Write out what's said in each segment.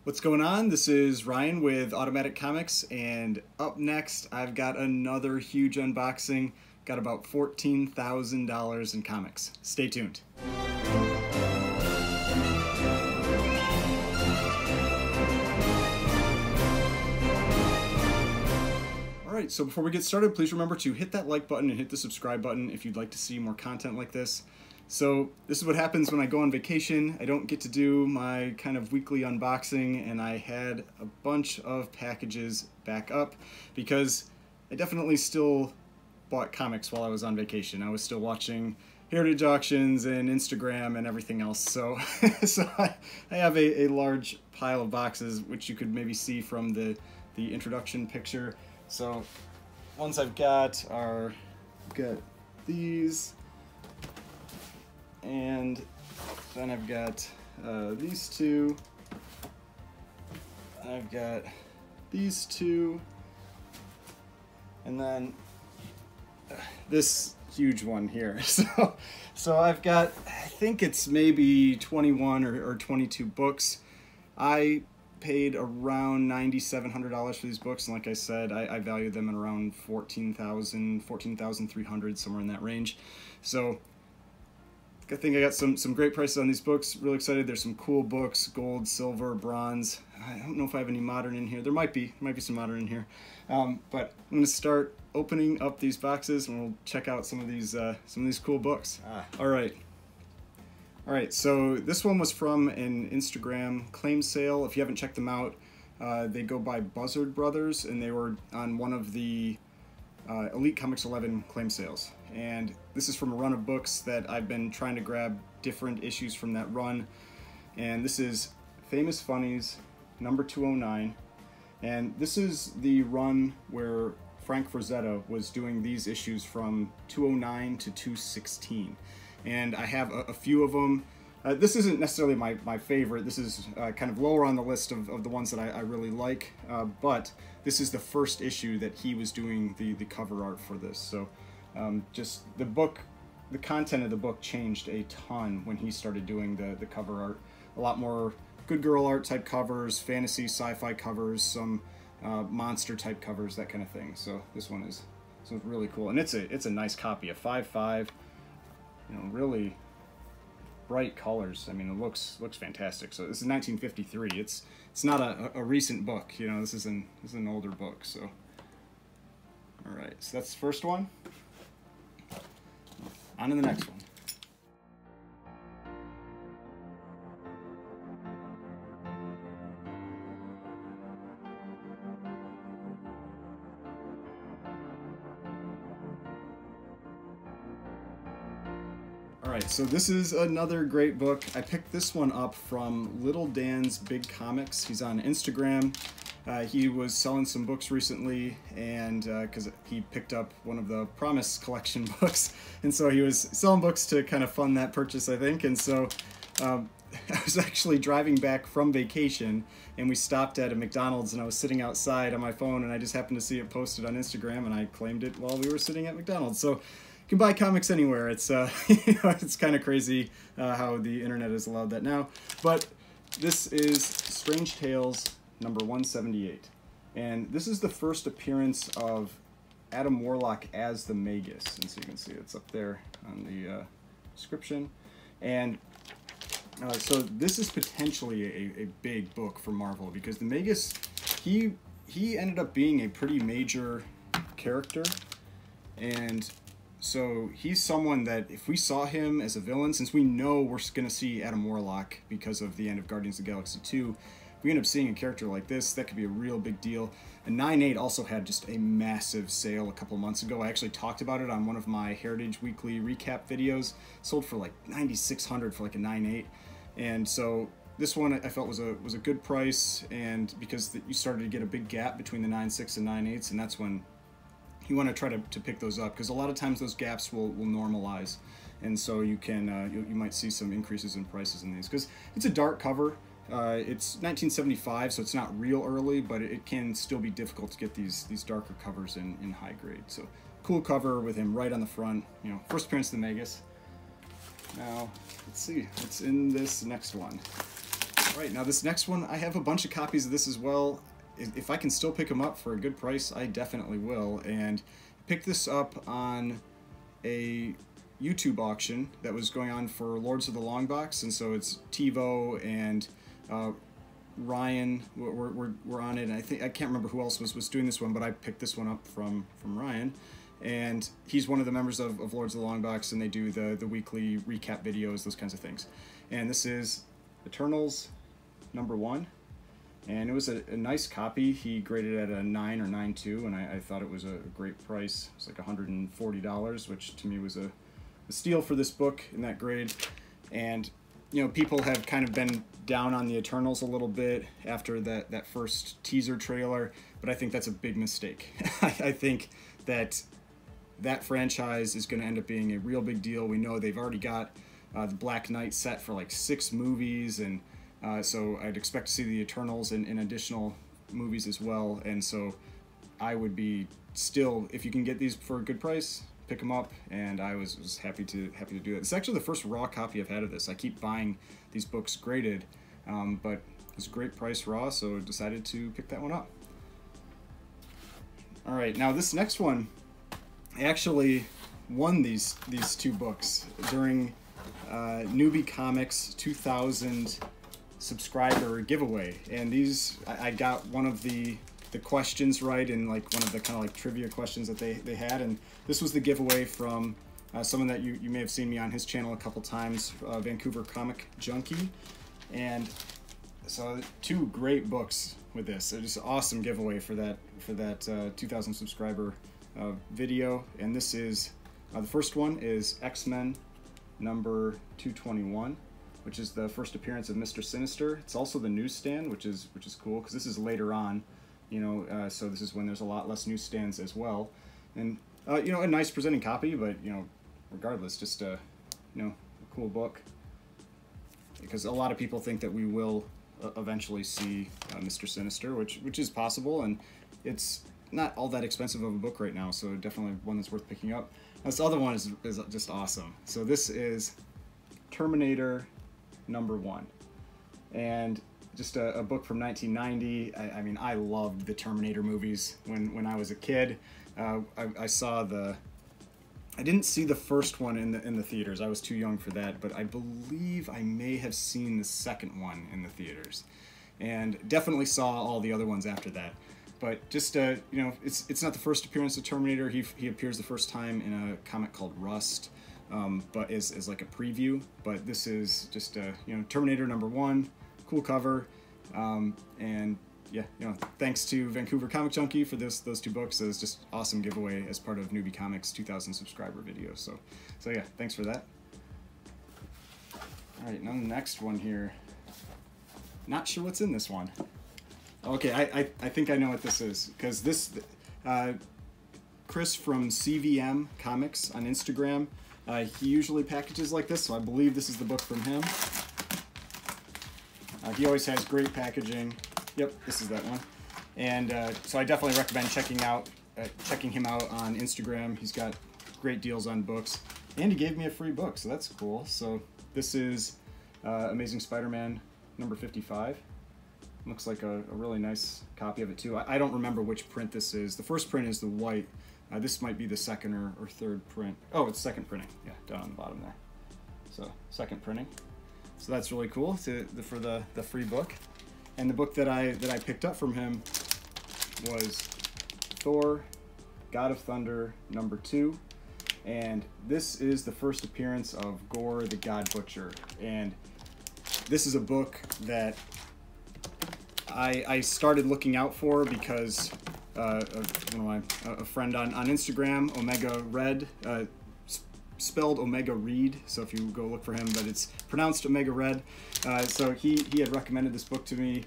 What's going on? This is Ryan with Automatic Comics, and up next I've got another huge unboxing. Got about $14,000 in comics. Stay tuned. Alright, so before we get started, please remember to hit that like button and hit the subscribe button if you'd like to see more content like this. So this is what happens when I go on vacation. I don't get to do my kind of weekly unboxing, and I had a bunch of packages back up because I definitely still bought comics while I was on vacation. I was still watching heritage auctions and Instagram and everything else. So, I have a large pile of boxes, which you could maybe see from the introduction picture. So ones I've got are, these. And then I've got these two. I've got these two. And then this huge one here. So I've got, I think it's maybe 21 or 22 books. I paid around $9,700 for these books, and like I said, I value them at around $14,300, somewhere in that range. So I think I got some great prices on these books. Really excited. There's some cool books, gold, silver, bronze. I don't know if I have any modern in here. There might be some modern in here. But I'm going to start opening up these boxes, and we'll check out some of these cool books. All right. So this one was from an Instagram claim sale. If you haven't checked them out, they go by Buzzard Brothers, and they were on one of the Elite Comics 11 claim sales. And this is from a run of books that I've been trying to grab different issues from that run. And this is Famous Funnies number 209. And this is the run where Frank Frazetta was doing these issues from 209 to 216. And I have a few of them. This isn't necessarily my favorite. This is kind of lower on the list of the ones that I really like. But this is the first issue that he was doing the cover art for this. So just the content of the book changed a ton when he started doing the cover art. A lot more good girl art type covers, fantasy, sci-fi covers, some monster type covers, that kind of thing. So this one is really cool, and it's a nice copy, a 5.5. You know, really bright colors. I mean, it looks fantastic. So this is 1953. It's not a recent book. You know, this is an older book. So all right, so that's the first one. On to the next one. Alright, so this is another great book. I picked this one up from Little Dan's Big Comics. He's on Instagram. He was selling some books recently, and because he picked up one of the Promise collection books, and so he was selling books to kind of fund that purchase, I think. And so I was actually driving back from vacation, and we stopped at a McDonald's, and I was sitting outside on my phone, and I just happened to see it posted on Instagram, and I claimed it while we were sitting at McDonald's. So you can buy comics anywhere. It's it's kind of crazy how the internet has allowed that now. But this is Strange Tales number 178, and this is the first appearance of Adam Warlock as the Magus, and so you can see it's up there on the description. And so this is potentially a big book for Marvel, because the Magus, he ended up being a pretty major character, and so he's someone that if we saw him as a villain, since we know we're going to see Adam Warlock because of the end of Guardians of the Galaxy 2, if we end up seeing a character like this, that could be a real big deal. And 9.8 also had just a massive sale a couple months ago. I actually talked about it on one of my Heritage Weekly recap videos. Sold for like $9,600 for like a 9.8. And so this one I felt was a good price, and because you started to get a big gap between the 9.6 and 9.8s, and that's when you want to try to pick those up, because a lot of times those gaps will normalize, and so you can you might see some increases in prices in these, because it's a dark cover. It's 1975, so it's not real early, but it can still be difficult to get these darker covers in high grade. So cool cover with him right on the front. You know, first appearance of the Magus. Now let's see what's in this next one. All right, now this next one, I have a bunch of copies of this as well. If I can still pick them up for a good price, I definitely will. And picked this up on a YouTube auction that was going on for Lords of the Long Box, and so it's TiVo and Ryan were on it, and I can't remember who else was doing this one, but I picked this one up from Ryan, and he's one of the members of Lords of the Long Box, and they do the weekly recap videos, those kinds of things. And this is Eternals #1, and it was a nice copy. He graded it at a 9 or 9.2, and I thought it was a great price. It's like $140, which to me was a steal for this book in that grade. And you know, people have kind of been down on the Eternals a little bit after that first teaser trailer, but I think that's a big mistake. I think that franchise is going to end up being a real big deal. We know they've already got the Black Knight set for like 6 movies, and so I'd expect to see the Eternals in additional movies as well. And so I would be still, if you can get these for a good price, pick them up, and I was happy to do it. It's actually the first raw copy I've had of this. I keep buying these books graded, but it's a great price raw, so I decided to pick that one up. All right, now this next one, I actually won these 2 books during Newbie Comics 2000 subscriber giveaway, and these I got one of the questions right in like one of the kind of like trivia questions that they had, and this was the giveaway from someone that you may have seen me on his channel a couple times, Vancouver Comic Junkie. And so 2 great books with this. It's just an awesome giveaway for that 2000 subscriber video. And this is the first one is X-Men #221, which is the first appearance of Mr. Sinister. It's also the newsstand, which is cool because this is later on. You know, so this is when there's a lot less newsstands as well, and you know, a nice presenting copy, but you know, regardless, just a cool book, because a lot of people think that we will eventually see Mr. Sinister, which is possible, and it's not all that expensive of a book right now, so definitely one that's worth picking up. This other one is just awesome. So this is Terminator #1, and just a book from 1990. I mean, I loved the Terminator movies when I was a kid. I saw I didn't see the first one in the theaters. I was too young for that, but I believe I may have seen the second one in the theaters, and definitely saw all the other ones after that. But just you know, it's not the first appearance of Terminator. He appears the first time in a comic called Rust, but is like a preview. But this is just you know, Terminator #1. Cool cover, and yeah, you know, thanks to Vancouver Comic Junkie for those 2 books. It was just awesome giveaway as part of Newbie Comics 2000 subscriber video. So yeah, thanks for that. All right, now the next one here. Not sure what's in this one. Okay, I think I know what this is, because this Chris from CVM Comics on Instagram, he usually packages like this, so I believe this is the book from him. He always has great packaging. Yep, this is that one. And so I definitely recommend checking him out on Instagram. He's got great deals on books. And he gave me a free book, so that's cool. So this is Amazing Spider-Man #55. Looks like a really nice copy of it, too. I don't remember which print this is. The first print is the white. This might be the second or third print. Oh, it's second printing. Yeah, down on the bottom there. So, second printing. So that's really cool for the free book. And the book that I picked up from him was Thor, God of Thunder #2. And this is the first appearance of Gore the God Butcher. And this is a book that I started looking out for because a friend on Instagram, Omega Red, spelled Omega Reed, so if you go look for him, but it's pronounced Omega Red. So he had recommended this book to me.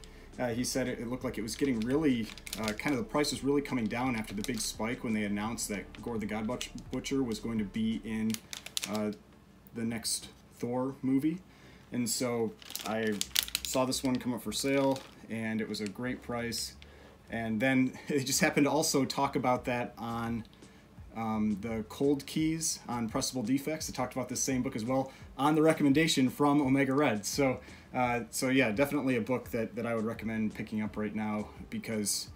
He said it looked like it was getting really, kind of the price was really coming down after the big spike when they announced that Gore the God Butcher was going to be in the next Thor movie. And so I saw this one come up for sale, and it was a great price. And then they just happened to also talk about that on the Cold Keys on Pressable Defects. They talked about this same book as well on the recommendation from Omega Red. So So yeah, definitely a book that I would recommend picking up right now, because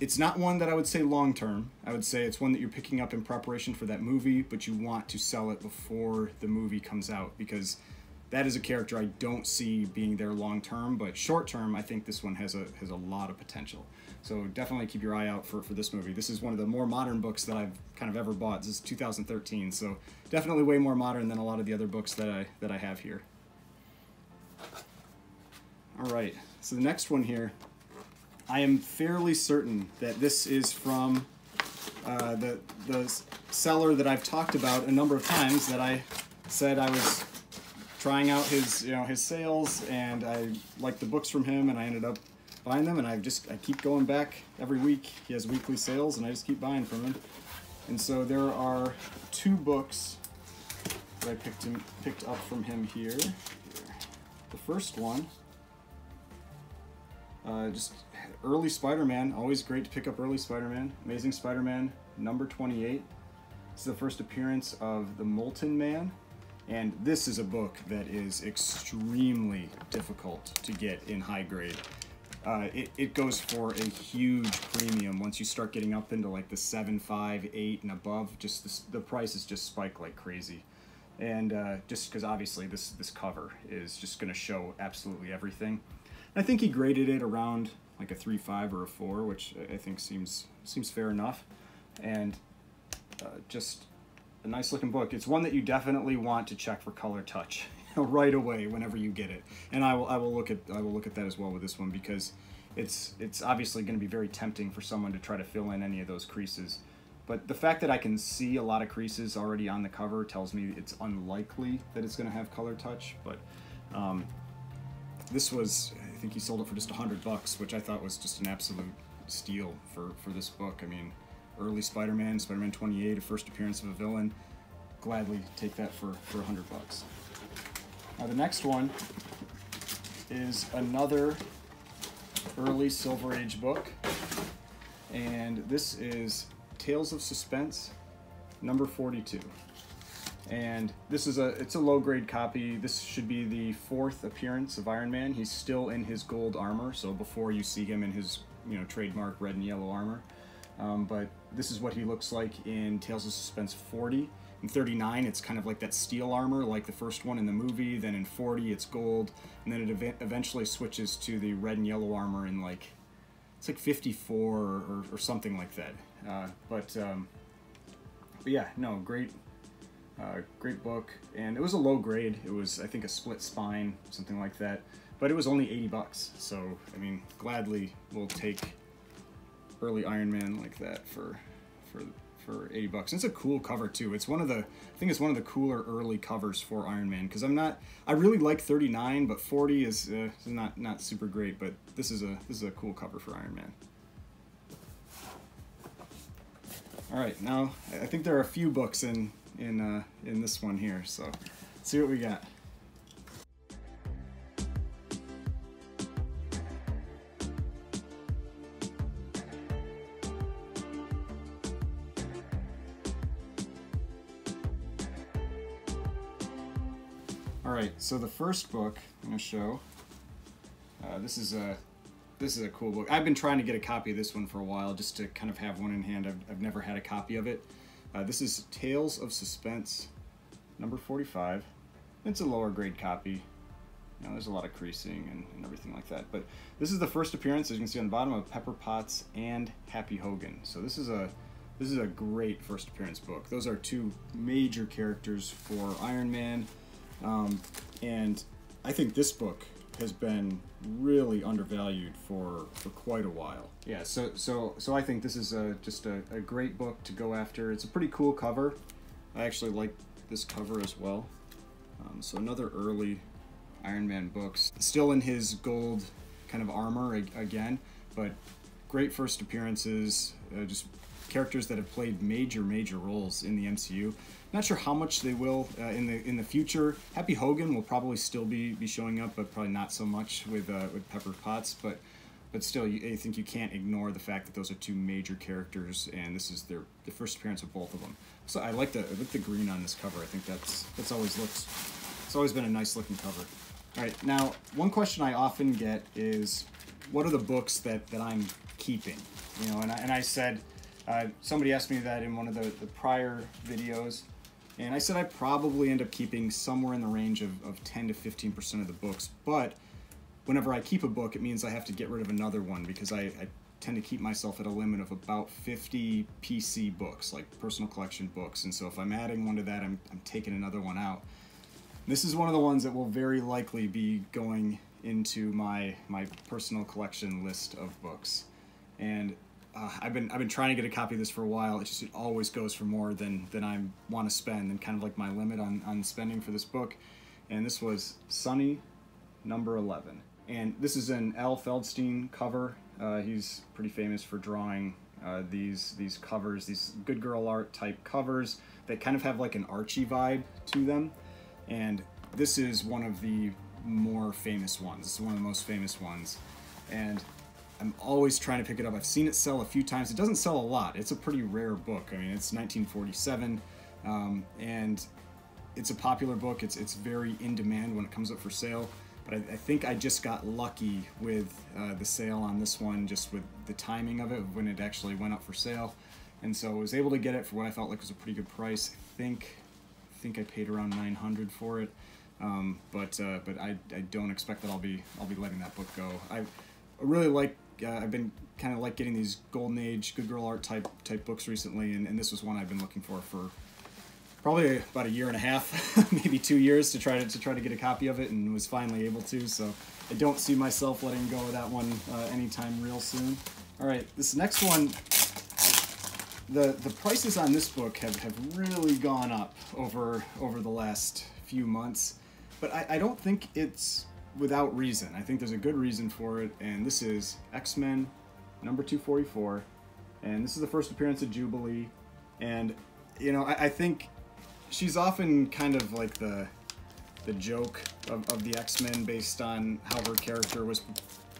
it's not one that I would say long term. I would say it's one that you're picking up in preparation for that movie, but you want to sell it before the movie comes out, because that is a character I don't see being there long term, but short term, I think this one has a lot of potential. So definitely keep your eye out for this movie. This is one of the more modern books that I've kind of ever bought. This is 2013, so definitely way more modern than a lot of the other books that I have here. All right, so the next one here, I am fairly certain that this is from the seller that I've talked about a number of times, that I said I was trying out his sales, and I liked the books from him, and I ended up buying them, and I keep going back every week. He has weekly sales, and I just keep buying from him. And so there are two books that I picked up from him here. The first one, just early Spider-Man. Always great to pick up early Spider-Man. Amazing Spider-Man number 28. This is the first appearance of the Molten Man. And this is a book that is extremely difficult to get in high grade. It goes for a huge premium once you start getting up into like the 7, 5, 8 and above. Just the prices just spike like crazy. And just because obviously this cover is just going to show absolutely everything. I think he graded it around like a 3.5 or a 4, which I think seems fair enough. And just a nice looking book. It's one that you definitely want to check for color touch right away whenever you get it. And I will look at that as well with this one, because it's obviously going to be very tempting for someone to try to fill in any of those creases. But the fact that I can see a lot of creases already on the cover tells me it's unlikely that it's going to have color touch. But this was, I think he sold it for just $100, which I thought was just an absolute steal for this book. I mean, early Spider-Man, Spider-Man 28, a first appearance of a villain. Gladly take that for $100. Now the next one is another early Silver Age book, and this is Tales of Suspense number 42. And this is it's a low grade copy. This should be the 4th appearance of Iron Man. He's still in his gold armor, so before you see him in his trademark red and yellow armor. But this is what he looks like in Tales of Suspense 40. In 39, it's kind of like that steel armor, like the first one in the movie. Then in 40, it's gold, and then it eventually switches to the red and yellow armor in it's like 54 or something like that. But yeah, no, great book, and it was a low grade. It was, I think, a split spine, something like that. But it was only $80, so I mean, gladly we'll take early Iron Man like that for $80. And it's a cool cover too. It's one of the, I think it's one of the cooler early covers for Iron Man, because I really like 39, but 40 is not super great. But this is a cool cover for Iron Man. All right, now I think there are a few books in this one here, so let's see what we got. Alright, so the first book I'm going to show, this is a cool book. I've been trying to get a copy of this one for a while, just to kind of have one in hand. I've never had a copy of it. This is Tales of Suspense number 45. It's a lower grade copy. There's a lot of creasing and everything like that. But this is the first appearance, as you can see on the bottom, of Pepper Potts and Happy Hogan. So this is a great first appearance book. Those are two major characters for Iron Man. And I think this book has been really undervalued for quite a while. Yeah, so I think this is just a great book to go after. It's a pretty cool cover. I actually like this cover as well. So another early Iron Man books, still in his gold kind of armor again, but great first appearances, just characters that have played major roles in the MCU. Not sure how much they will in the future. Happy Hogan will probably still be showing up, but probably not so much with Pepper Potts. But still, I think you can't ignore the fact that those are two major characters, and this is the first appearance of both of them. So I like the green on this cover. I think that's always been a nice looking cover. All right, now one question I often get is, what are the books that I'm keeping? You know, and I said, somebody asked me that in one of the prior videos, and I said I probably end up keeping somewhere in the range of 10 to 15% of the books, but whenever I keep a book, it means I have to get rid of another one, because I tend to keep myself at a limit of about 50 PC books, like personal collection books, and so if I'm adding one to that, I'm taking another one out. This is one of the ones that will very likely be going into my personal collection list of books, and I've been trying to get a copy of this for a while. It always goes for more than I want to spend, and kind of like my limit on spending for this book. And this was Sunny, number 11, and this is an Al Feldstein cover. He's pretty famous for drawing these covers, these good girl art type covers that kind of have like an Archie vibe to them. And this is one of the more famous ones. This is one of the most famous ones. And I'm always trying to pick it up. I've seen it sell a few times. It doesn't sell a lot. It's a pretty rare book. I mean, it's 1947, and it's a popular book. It's very in demand when it comes up for sale. But I think I just got lucky with the sale on this one, just with the timing of it, when it actually went up for sale. And so I was able to get it for what I felt like was a pretty good price. I think I paid around $900 for it, but I don't expect that I'll be letting that book go. I really like. I've been kind of like getting these Golden Age, good girl art type books recently, and this was one I've been looking for probably about a year and a half, maybe 2 years, to try to get a copy of it, and was finally able to. So I don't see myself letting go of that one anytime real soon. All right, this next one. The prices on this book have really gone up over the last few months, but I don't think it's without reason. I think there's a good reason for it, and this is X-Men number 244, and this is the first appearance of Jubilee, and you know, I think she's often kind of like the joke of the X-Men based on how her character was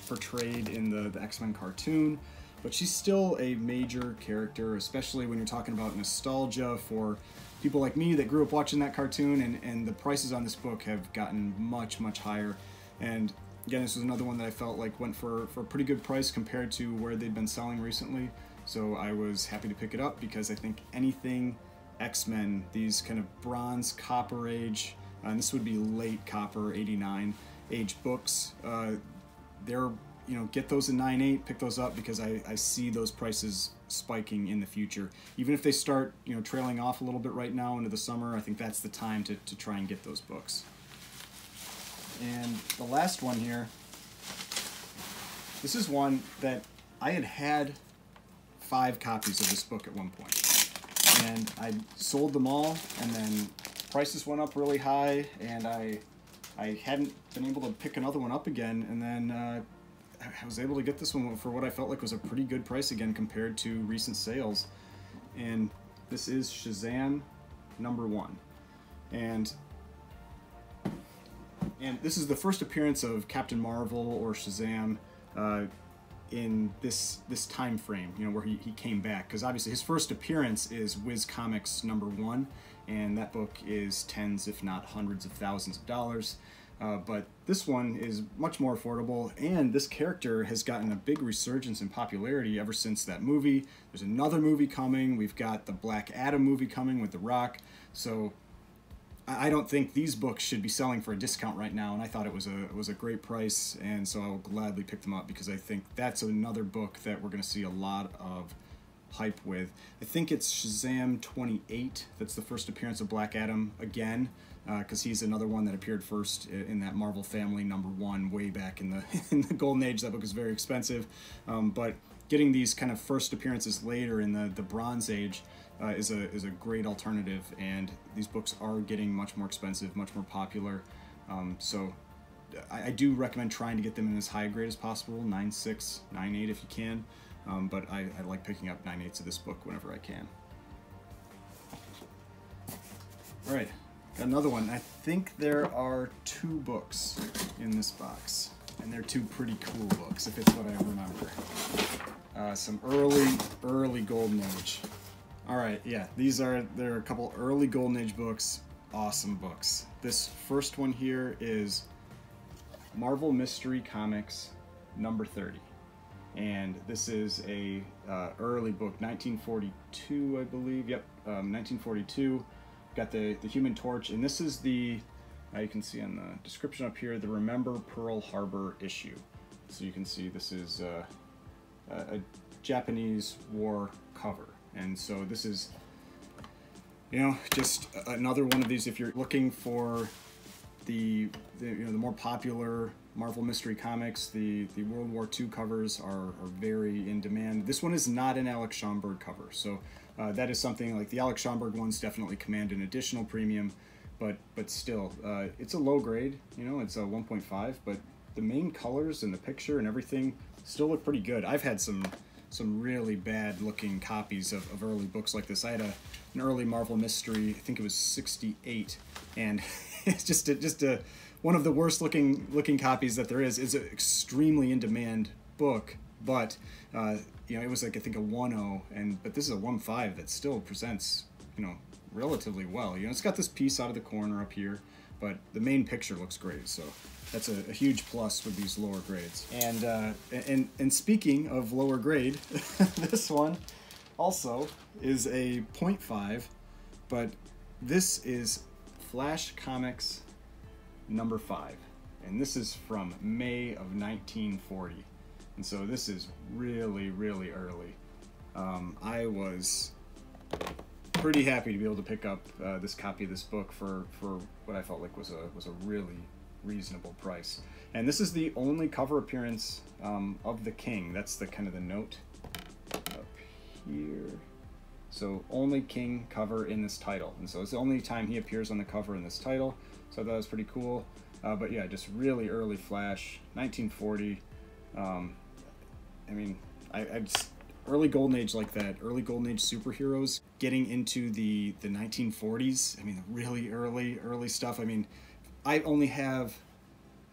portrayed in the X-Men cartoon. But she's still a major character, especially when you're talking about nostalgia for people like me that grew up watching that cartoon, and the prices on this book have gotten much, much higher. And again, this was another one that I felt like went for a pretty good price compared to where they'd been selling recently. So I was happy to pick it up, because I think anything X-Men, these kind of Bronze, Copper Age, and this would be late Copper, 89 age books, they're, you know, get those in 9.8, pick those up, because I see those prices spiking in the future. Even if they start, you know, trailing off a little bit right now into the summer, I think that's the time to try and get those books. And the last one here, this is one that I had 5 copies of this book at one point. And I sold them all, and then prices went up really high, and I hadn't been able to pick another one up again, and then I was able to get this one for what I felt like was a pretty good price again compared to recent sales. And this is Shazam number 1. And this is the first appearance of Captain Marvel or Shazam in this time frame, you know, where he came back, because obviously his first appearance is Wiz Comics number 1, and that book is tens if not hundreds of thousands of dollars. But this one is much more affordable, and this character has gotten a big resurgence in popularity ever since that movie. There's another movie coming. We've got the Black Adam movie coming with The Rock. So I don't think these books should be selling for a discount right now, and I thought it was a great price, and so I will gladly pick them up, because I think that's another book that we're going to see a lot of hype with. I think it's Shazam 28 that's the first appearance of Black Adam again, because he's another one that appeared first in that Marvel family number 1 way back in the Golden Age. That book is very expensive, but getting these kind of first appearances later in the Bronze Age is a great alternative, and these books are getting much more expensive, much more popular. So I do recommend trying to get them in as high a grade as possible, 9.6, 9.8 if you can, but I like picking up 9.8s of this book whenever I can. All right, got another one. I think there are 2 books in this box, and they're 2 pretty cool books, if it's what I remember. Some early Golden Age. All right, yeah, there are a couple early Golden Age books, awesome books. This first one here is Marvel Mystery Comics number 30. And this is a early book, 1942, I believe. Yep, 1942. Got the Human Torch, and this is the, you can see on the description up here, the Remember Pearl Harbor issue. So you can see this is a Japanese war cover. And so this is, you know, just another one of these. If you're looking for the more popular Marvel Mystery Comics, the World War II covers are very in demand. This one is not an Alex Schomburg cover, so that is something like the Alex Schomburg ones definitely command an additional premium, but still, it's a low grade. You know, it's a 1.5, but the main colors and the picture and everything still look pretty good. I've had some really bad looking copies of early books like this. I had an early Marvel Mystery, I think it was 68, and it's just one of the worst looking copies that there is. It's an extremely in demand book, but you know, it was like, I think a 1.0, but this is a 1.5 that still presents, you know, relatively well. You know, it's got this piece out of the corner up here, but the main picture looks great. So that's a huge plus with these lower grades. And speaking of lower grade, this one also is a 0.5, but this is Flash Comics number 5, and this is from May of 1940, and so this is really early. I was pretty happy to be able to pick up this copy of this book for what I felt like was a really reasonable price. And this is the only cover appearance of the King. That's the kind of the note up here. So only King cover in this title, and so it's the only time he appears on the cover in this title. So I thought that was pretty cool. But yeah, just really early Flash, 1940. I mean, I just, early golden age like that, early golden age superheroes getting into the 1940s. I mean, really early stuff. I mean, I only have,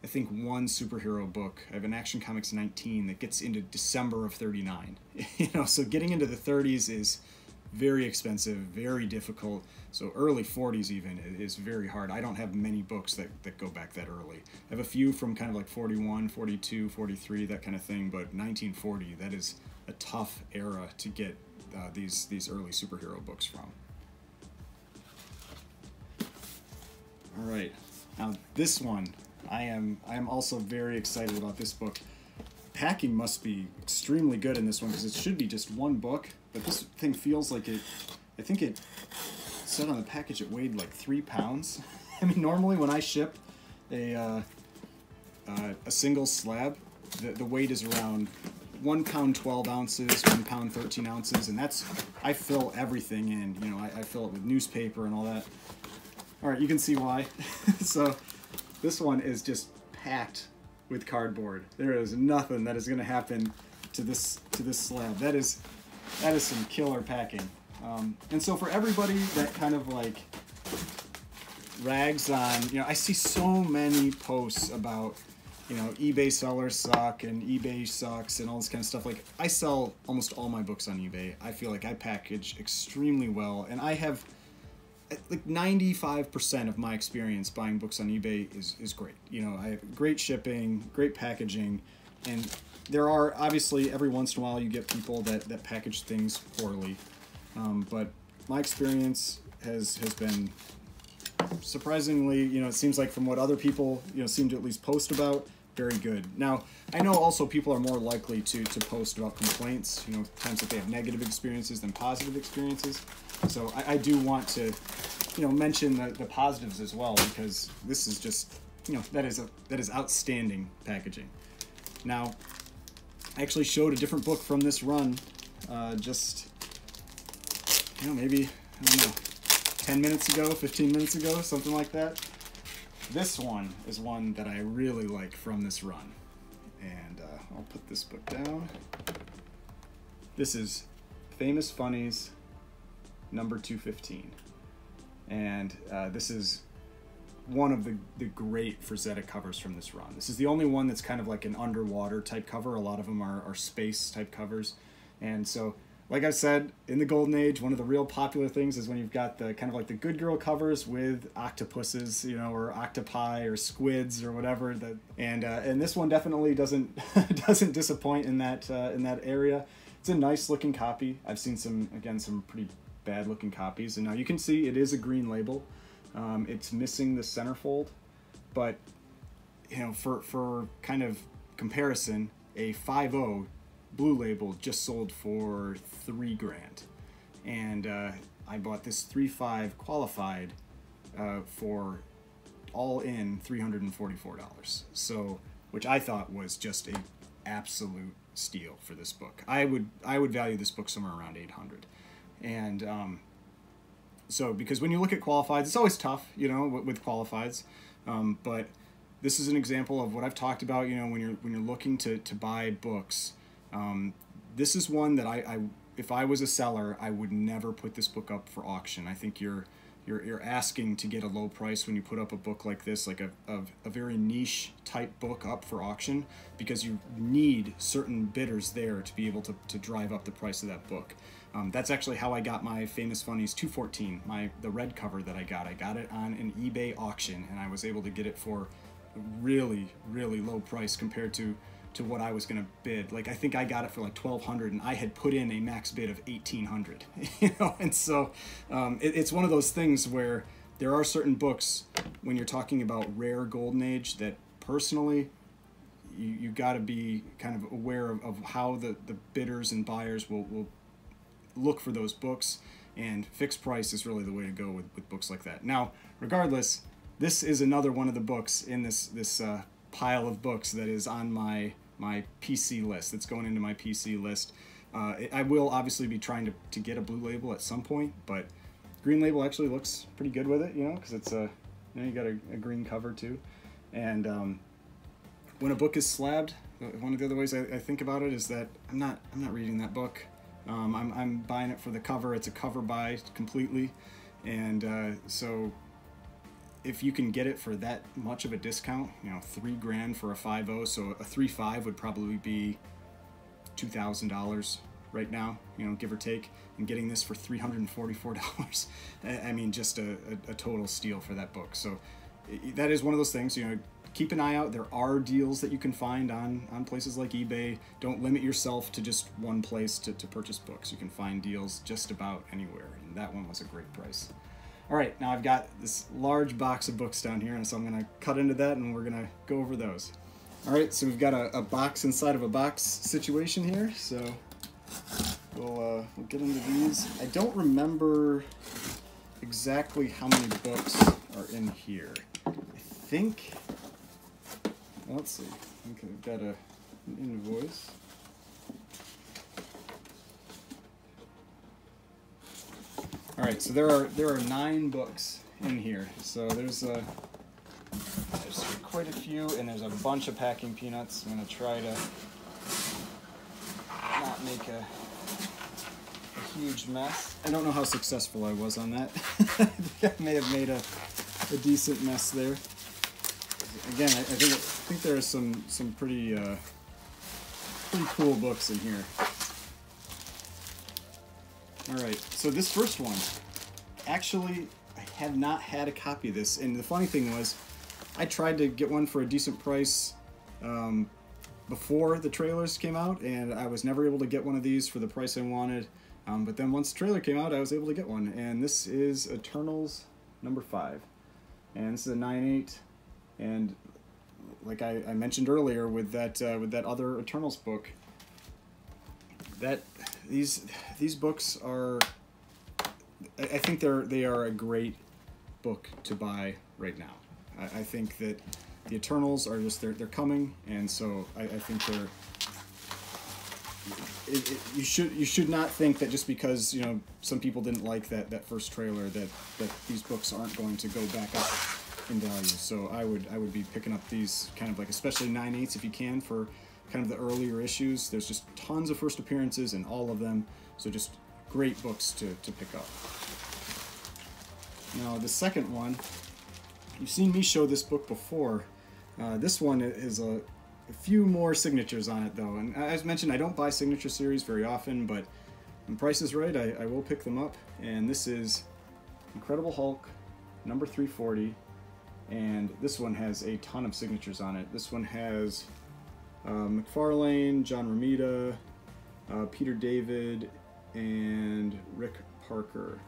I think, one superhero book. I have an Action Comics 19 that gets into December of 39. You know, so getting into the 30s is very expensive, very difficult. So early 40s even is very hard. I don't have many books that go back that early. I have a few from kind of like 41, 42, 43, that kind of thing, but 1940, that is a tough era to get these early superhero books from. All right, now this one, I am also very excited about this book. Packing must be extremely good in this one because it should be just one book, but this thing feels like it, I think it said on the package it weighed like 3 pounds. I mean, normally when I ship a single slab, the weight is around 1 pound 12 ounces, 1 pound 13 ounces, and that's, I fill everything in, you know, I fill it with newspaper and all that. All right, you can see why. So this one is just packed with cardboard. There is nothing that is going to happen to this slab. That is some killer packing. And so for everybody that kind of like rags on, you know, I see so many posts about, you know, eBay sellers suck and eBay sucks and all this kind of stuff. Like, I sell almost all my books on eBay. I feel like I package extremely well, and I have like 95% of my experience buying books on eBay is great. You know, I have great shipping, great packaging, and there are obviously every once in a while you get people that package things poorly, but my experience has been surprisingly, you know, it seems like from what other people, you know, seem to at least post about, very good. Now, I know also people are more likely to post about complaints, you know, times that they have negative experiences than positive experiences. So I do want to, you know, mention the positives as well, because this is just, you know, that is outstanding packaging. Now, I actually showed a different book from this run, just, you know, maybe, I don't know, 10 minutes ago, 15 minutes ago, something like that. This one is one that I really like from this run. And I'll put this book down. This is Famous Funnies number 215. And this is one of the great Frazetta covers from this run. This is the only one that's kind of like an underwater type cover. A lot of them are space type covers. And so like I said, in the Golden Age, one of the real popular things is when you've got the kind of like the good girl covers with octopuses, you know, or octopi or squids or whatever. And this one definitely doesn't doesn't disappoint in that area. It's a nice looking copy. I've seen some pretty bad looking copies, and now you can see it is a green label. It's missing the centerfold, but you know, for kind of comparison, a 5.0 blue label just sold for $3,000, and I bought this 3.5 qualified for all in $344. So, which I thought was just a absolute steal for this book. I would value this book somewhere around $800, and so because when you look at qualifieds, it's always tough, you know, with qualifieds, but this is an example of what I've talked about. You know, when you're looking to buy books. This is one that I if I was a seller, I would never put this book up for auction. I think you're asking to get a low price when you put up a book like this, like a very niche type book up for auction, because you need certain bidders there to be able to drive up the price of that book. That's actually how I got my Famous Funnies 214, the red cover that I got. I got it on an eBay auction, and I was able to get it for a really, really low price compared to what I was going to bid. Like, I think I got it for like $1,200, and I had put in a max bid of $1,800. You know, and so it's one of those things where there are certain books when you're talking about rare Golden Age that personally you got to be kind of aware of how the bidders and buyers will look for those books, and fixed price is really the way to go with books like that. Now, regardless, this is another one of the books in this pile of books that is on my PC list. That's going into my PC list. I will obviously be trying to get a blue label at some point, but green label actually looks pretty good with it, you know, because it's you know, you got a green cover too. And when a book is slabbed, one of the other ways I think about it is that I'm not reading that book. I'm buying it for the cover. It's a cover buy completely, and so if you can get it for that much of a discount, you know, $3,000 for a 5.0, so a 3.5 would probably be $2,000 right now, you know, give or take, and getting this for $344, I mean, just a total steal for that book. So that is one of those things, you know, keep an eye out. There are deals that you can find on places like eBay. Don't limit yourself to just one place to purchase books. You can find deals just about anywhere, and that one was a great price. All right, now I've got this large box of books down here, and so I'm going to cut into that, and we're going to go over those. All right, so we've got a box inside of a box situation here, so we'll get into these. I don't remember exactly how many books are in here. I think, let's see, okay, we've got an invoice. All right, so there are 9 books in here. So there's quite a few, and there's a bunch of packing peanuts. I'm gonna try to not make a huge mess. I don't know how successful I was on that. I think I may have made a decent mess there. Again, I think there are some pretty cool books in here. Alright, so this first one, actually, I have not had a copy of this, and the funny thing was, I tried to get one for a decent price before the trailers came out, and I was never able to get one of these for the price I wanted, but then once the trailer came out, I was able to get one, and this is Eternals number 5, and this is a 9/8, and like I mentioned earlier with that other Eternals book, that these books are, I think they are a great book to buy right now. I think that the Eternals are just they're coming, and so I think you should not think that just because, you know, some people didn't like that first trailer that these books aren't going to go back up in value. So I would be picking up these kind of like, especially 9/8 if you can, for kind of the earlier issues. There's just tons of first appearances in all of them, so just great books to pick up. Now the second one, you've seen me show this book before. This one is a few more signatures on it though, and as mentioned, I don't buy signature series very often, but when price is right, I will pick them up. And this is Incredible Hulk, number 340. And this one has a ton of signatures on it. This one has McFarlane, John Romita, Peter David, and Rick Parker.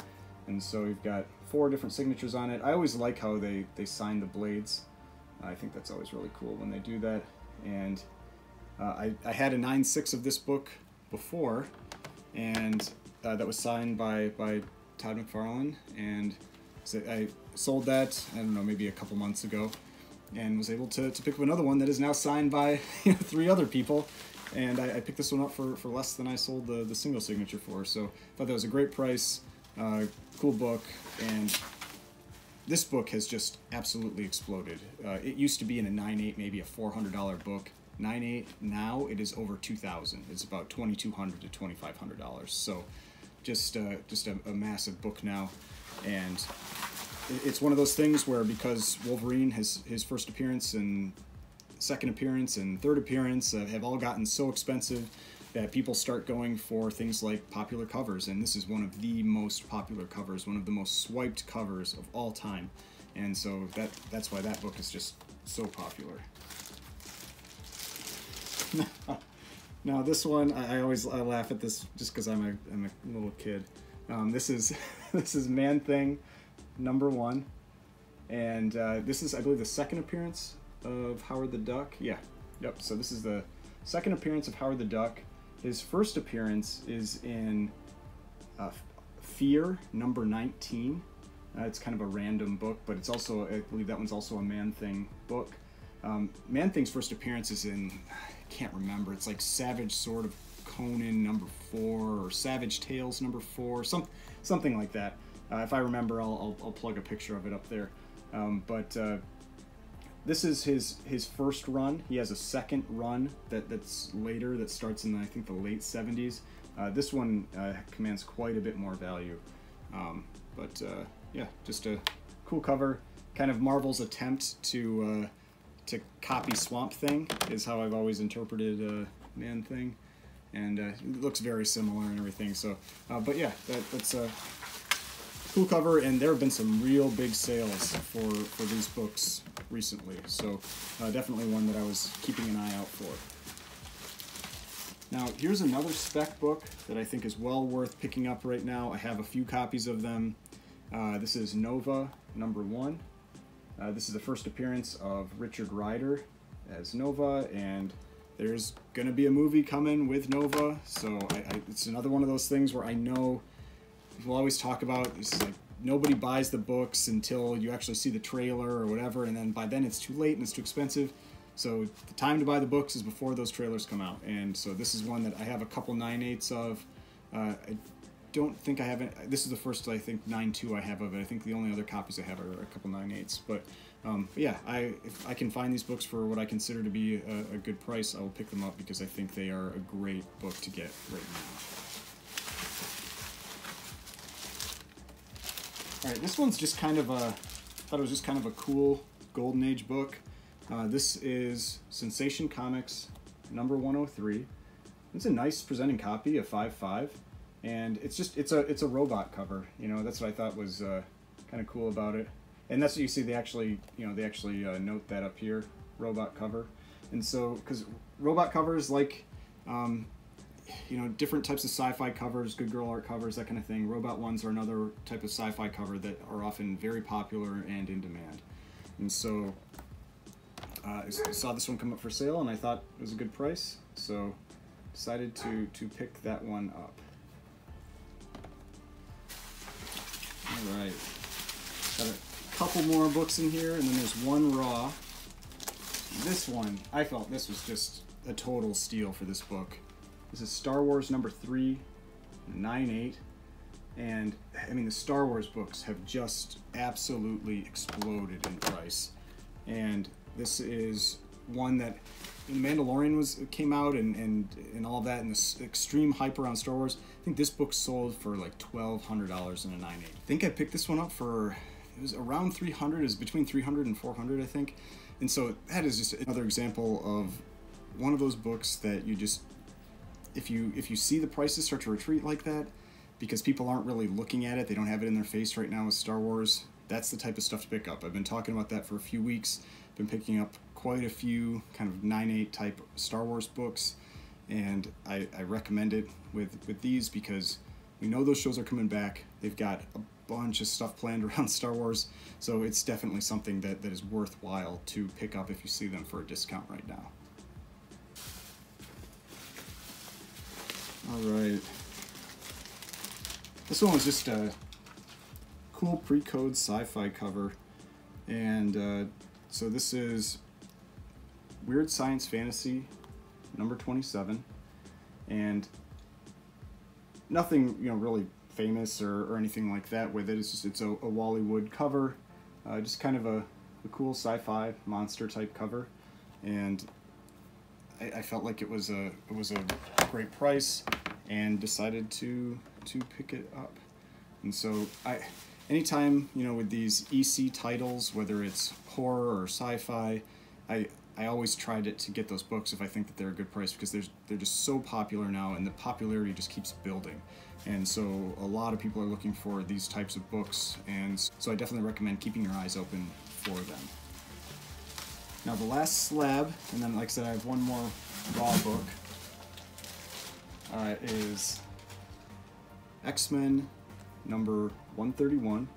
And so you've got 4 different signatures on it. I always like how they sign the blades. I think that's always really cool when they do that. And I had a 9.6 of this book before, and that was signed by Todd McFarlane, and so I sold that, I don't know, maybe a couple months ago, and was able to pick up another one that is now signed by 3 other people. And I picked this one up for less than I sold the single signature for, so I thought that was a great price, cool book, and this book has just absolutely exploded. It used to be in a 9.8, maybe a $400 book. 9.8 now it is over $2,000. It's about $2,200 to $2,500. So just a massive book now, and it's one of those things where, because Wolverine has his first appearance and second appearance and third appearance have all gotten so expensive that people start going for things like popular covers, and this is one of the most popular covers, one of the most swiped covers of all time, and so that's why that book is just so popular. Now this one, I laugh at this just because I'm a little kid. This is Man-Thing number 1, and this is, I believe, the second appearance of Howard the Duck. Yeah, yep. So this is the second appearance of Howard the Duck. His first appearance is in Fear number 19. It's kind of a random book, but it's also, I believe that one's also a Man-Thing book. Man-Thing's first appearance is in, I can't remember, it's like Savage Sword of Conan number 4, or Savage Tales number 4, something like that. If I remember, I'll plug a picture of it up there. But this is his first run. He has a second run that's later, that starts in, I think, the late 70s. This one commands quite a bit more value. Yeah, just a cool cover. Kind of Marvel's attempt to copy Swamp Thing is how I've always interpreted Man-Thing, and it looks very similar and everything. So, but yeah, that's a cool cover, and there have been some real big sales for these books recently. So, definitely one that I was keeping an eye out for. Now, here's another spec book that I think is well worth picking up right now. I have a few copies of them. This is Nova number 1. This is the first appearance of Richard Rider as Nova, and there's going to be a movie coming with Nova, so it's another one of those things where I know people always talk about, it's like nobody buys the books until you actually see the trailer or whatever, and then by then it's too late and it's too expensive. So the time to buy the books is before those trailers come out, and so this is one that I have a couple 9.8s of. I don't think I have it. This is the first, I think, 9.2 I have of it. I think the only other copies I have are a couple 9.8s. But yeah, if I can find these books for what I consider to be a good price, I will pick them up because I think they are a great book to get right now. All right, this one's just kind of I thought it was just kind of a cool Golden Age book. This is Sensation Comics number 103. It's a nice presenting copy, a 5.5. And it's a robot cover, you know. That's what I thought was kind of cool about it, and that's what you see. They actually note that up here, robot cover. And so, because robot covers, like different types of sci-fi covers, good girl art covers, that kind of thing. Robot ones are another type of sci-fi cover that are often very popular and in demand. And so I saw this one come up for sale, and I thought it was a good price, so decided to pick that one up. Alright, got a couple more books in here, and then there's one raw. This one, I felt this was just a total steal for this book. This is Star Wars number 3, 9.8, and I mean the Star Wars books have just absolutely exploded in price. And this is one that The Mandalorian came out and all of that, and this extreme hype around Star Wars. I think this book sold for like $1,200 in a 9.8. I think I picked this one up for, it was around $300. It was between $300 and $400, I think. And so that is just another example of one of those books that you just, if you see the prices start to retreat like that, because people aren't really looking at it, they don't have it in their face right now with Star Wars, that's the type of stuff to pick up. I've been talking about that for a few weeks. Been picking up quite a few kind of 9/8 type Star Wars books, and I recommend it with these because we know those shows are coming back. They've got a bunch of stuff planned around Star Wars, so it's definitely something that is worthwhile to pick up if you see them for a discount right now. Alright. This one was just a cool pre-code sci-fi cover, and so this is Weird Science Fantasy number 27, and nothing really famous or anything like that with it. It's a Wally Wood cover, just kind of a cool sci-fi monster type cover, and I felt like it was a great price and decided to pick it up. And so anytime with these EC titles, whether it's horror or sci-fi, I always try to get those books if I think that they're a good price, because they're just so popular now, and the popularity just keeps building. And so a lot of people are looking for these types of books, and so I definitely recommend keeping your eyes open for them. Now the last slab, and then like I said, I have one more raw book, is X-Men number 131.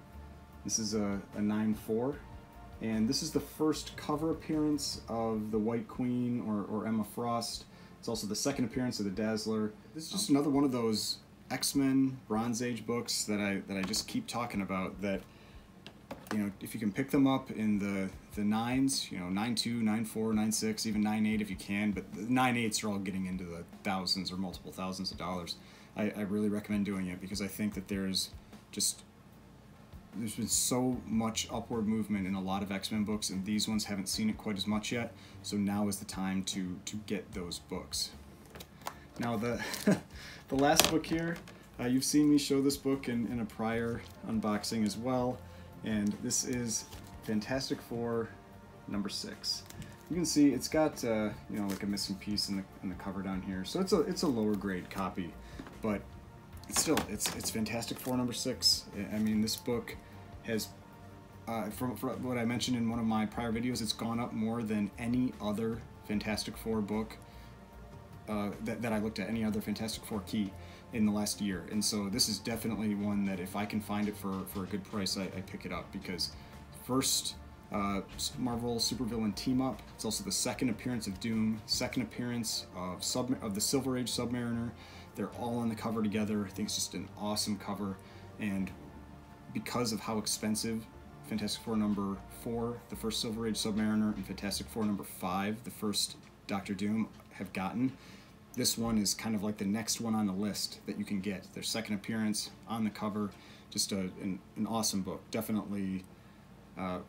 This is a 9/4, and this is the first cover appearance of the White Queen or Emma Frost. It's also the second appearance of the Dazzler. This is just another one of those X-Men Bronze Age books that I just keep talking about, that if you can pick them up in the 9s, 9.2, 9.4, 9.6, even 9.8 if you can, but the 9.8s are all getting into the thousands or multiple thousands of dollars. I really recommend doing it, because I think that there's been so much upward movement in a lot of X-Men books, and these ones haven't seen it quite as much yet, so now is the time to get those books. Now the the last book here, you've seen me show this book in a prior unboxing as well, and this is Fantastic Four number 6. You can see it's got like a missing piece in the cover down here, so it's a lower grade copy, but still it's Fantastic Four number 6. I mean, this book has from what I mentioned in one of my prior videos, it's gone up more than any other Fantastic Four book that I looked at, any other Fantastic Four key in the last year. And so this is definitely one that if I can find it for a good price, I pick it up, because first Marvel supervillain team up. It's also the second appearance of Doom, second appearance of the Silver Age Submariner. They're all on the cover together. I think it's just an awesome cover, and because of how expensive Fantastic Four number 4, the first Silver Age Submariner, and Fantastic Four number 5, the first Doctor Doom, have gotten, this one is kind of like the next one on the list that you can get. Their second appearance on the cover, just an awesome book. Definitely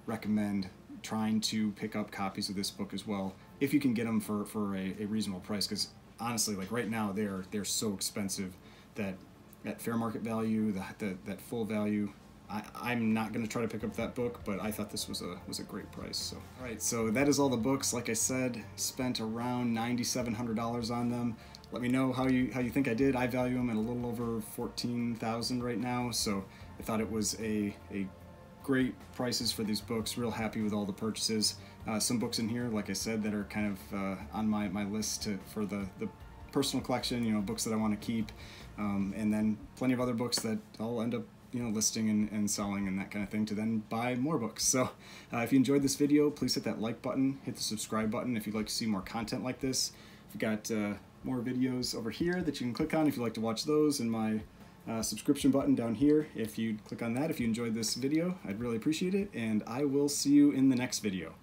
recommend trying to pick up copies of this book as well, if you can get them for a reasonable price, because honestly, like right now, they're so expensive that at fair market value, that full value, I'm not going to try to pick up that book, but I thought this was a great price. So, all right, so that is all the books. Like I said, spent around $9,700 on them. Let me know how you think I did. I value them at a little over $14,000 right now, so I thought it was a great prices for these books. Real happy with all the purchases. Some books in here, like I said, that are kind of on my list for the personal collection, books that I want to keep, and then plenty of other books that I'll end up listing and selling and that kind of thing to then buy more books. So if you enjoyed this video, please hit that like button, hit the subscribe button if you'd like to see more content like this. We've got more videos over here that you can click on if you'd like to watch those, and my subscription button down here. If you click on that, if you enjoyed this video, I'd really appreciate it, and I will see you in the next video.